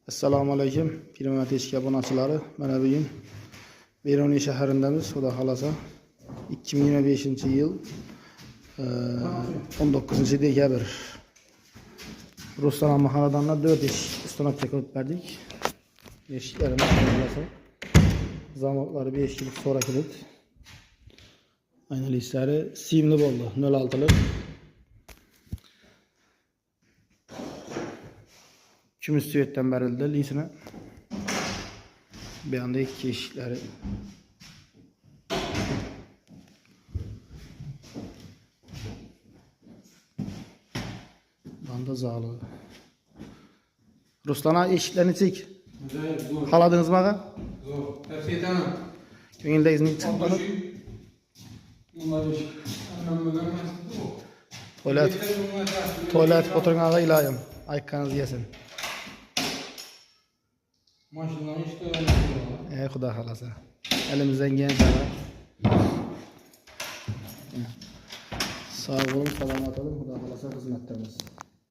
Assalomu alaykum. Firma Teshik abonachilari. Mana bugun Beruniy shahrindamiz. Xudo xolasa 2025-yil 19-dekabr. Ruslan mahalladan 4 ish ustanovka qilib berdik. Eshiklarimiz xolasa. Zamoqlari 5 yillik so'ra kilit. Aynalichlari simli bo'ldi, 06lik. Kumush svetdan berildi lisini. Bir anda iki eshikleri. Banda zalı. Ruslan'a eşiklerini çek. Haladınız mı ağa? Zor. Perfetana. Köyünde izni çıkmadı. Tuvalet oturun ağa ilayım. Aykanınızı yesin. Maşallah işte öyle. Xudo xolasa. Elimizden geldiğince var. Sağ olun, selamat olun. Xudo xolasa xizmatlarimiz.